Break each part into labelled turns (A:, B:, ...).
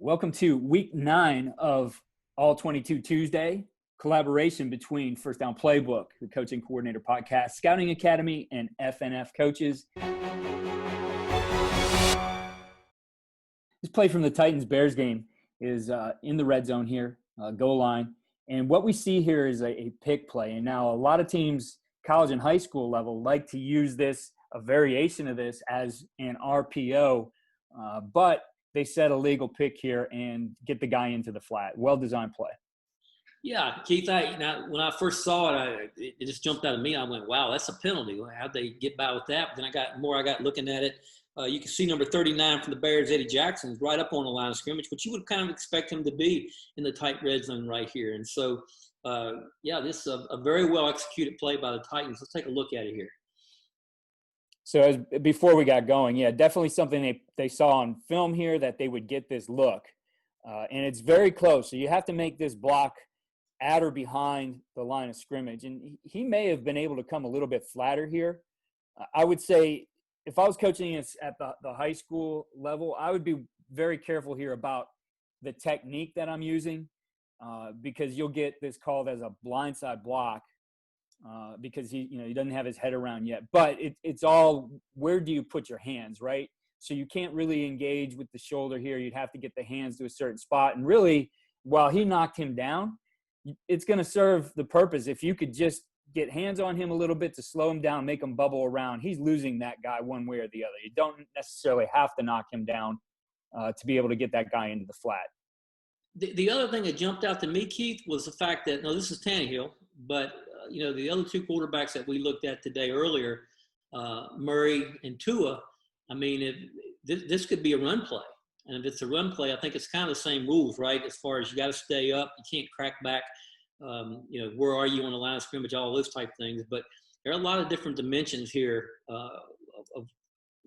A: Welcome to week 9 of All 22 Tuesday, collaboration between FirstDown PlayBook, the Coaching Coordinator Podcast, Scouting Academy, and FNF Coaches. This play from the Titans-Bears game is in the red zone here, goal line. And what we see here is a pick play. And now a lot of teams, college and high school level, like to use this, a variation of this, as an RPO, but they set a legal pick here and get the guy into the flat. Well-designed play.
B: Yeah, Keith, when I first saw it, it just jumped out at me. I went, wow, that's a penalty. How'd they get by with that? But then I got looking at it. You can see number 39 from the Bears, Eddie Jackson, is right up on the line of scrimmage, which you would kind of expect him to be in the tight red zone right here. And so, this is a very well-executed play by the Titans. Let's take a look at it here.
A: So before we got going, definitely something they saw on film here, that they would get this look. And it's very close. So you have to make this block at or behind the line of scrimmage. And he may have been able to come a little bit flatter here. I would say if I was coaching at the high school level, I would be very careful here about the technique that I'm using, because you'll get this called as a blindside block. Because he doesn't have his head around yet. But it's all, where do you put your hands, right? So you can't really engage with the shoulder here. You'd have to get the hands to a certain spot. And really, while he knocked him down, it's going to serve the purpose. If you could just get hands on him a little bit to slow him down, make him bubble around, he's losing that guy one way or the other. You don't necessarily have to knock him down to be able to get that guy into the flat.
B: The other thing that jumped out to me, Keith, was the fact that, this is Tannehill, but the other two quarterbacks that we looked at today earlier, Murray and Tua, this could be a run play. And if it's a run play, I think it's kind of the same rules, right? As far as you got to stay up, you can't crack back, where are you on the line of scrimmage, all those type things. But there are a lot of different dimensions here of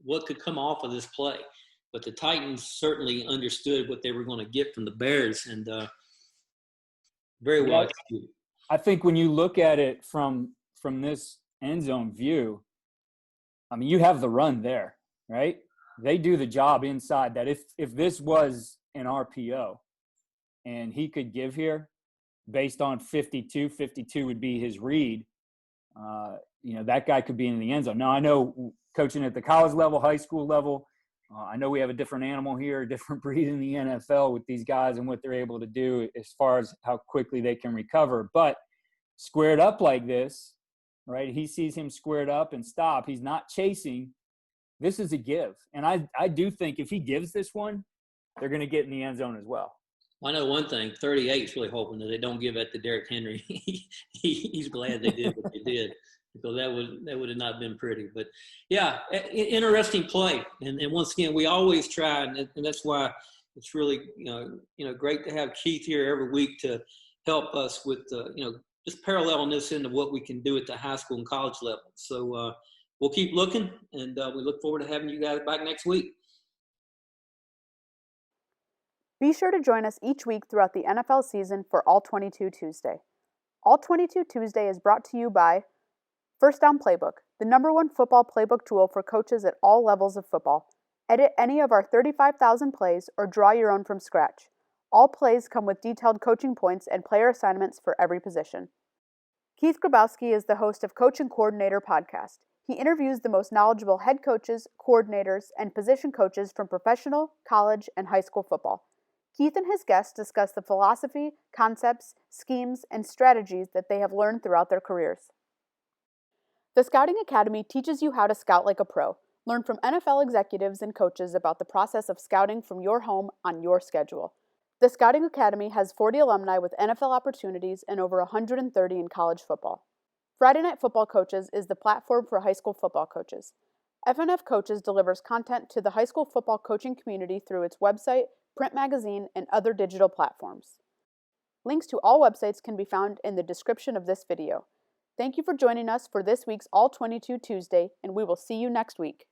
B: what could come off of this play. But the Titans certainly understood what they were going to get from the Bears, and very well executed.
A: I think when you look at it from this end zone view, you have the run there, right? They do the job inside. That if this was an RPO and he could give here based on 52 would be his read, that guy could be in the end zone. Now, I know coaching at the college level, high school level, I know we have a different animal here, a different breed in the NFL with these guys and what they're able to do as far as how quickly they can recover. But squared up like this, right, he sees him squared up and stop. He's not chasing. This is a give. And I do think if he gives this one, they're going to get in the end zone as well.
B: I know one thing, 38 is really hoping that they don't give that to Derrick Henry. He's glad they did what they did, because that would have not been pretty. But, interesting play. And once again, we always try, and that's why it's really, great to have Keith here every week to help us with, just paralleling this into what we can do at the high school and college level. So we'll keep looking, and we look forward to having you guys back next week.
C: Be sure to join us each week throughout the NFL season for All 22 Tuesday. All 22 Tuesday is brought to you by FirstDown PlayBook, the #1 football playbook tool for coaches at all levels of football. Edit any of our 35,000 plays or draw your own from scratch. All plays come with detailed coaching points and player assignments for every position. Keith Grabowski is the host of Coaching Coordinator Podcast. He interviews the most knowledgeable head coaches, coordinators, and position coaches from professional, college, and high school football. Keith and his guests discuss the philosophy, concepts, schemes, and strategies that they have learned throughout their careers. The Scouting Academy teaches you how to scout like a pro. Learn from NFL executives and coaches about the process of scouting from your home on your schedule. The Scouting Academy has 40 alumni with NFL opportunities and over 130 in college football. Friday Night Football Coaches is the platform for high school football coaches. FNF Coaches delivers content to the high school football coaching community through its website, print magazine, and other digital platforms. Links to all websites can be found in the description of this video. Thank you for joining us for this week's All 22 Tuesday, and we will see you next week.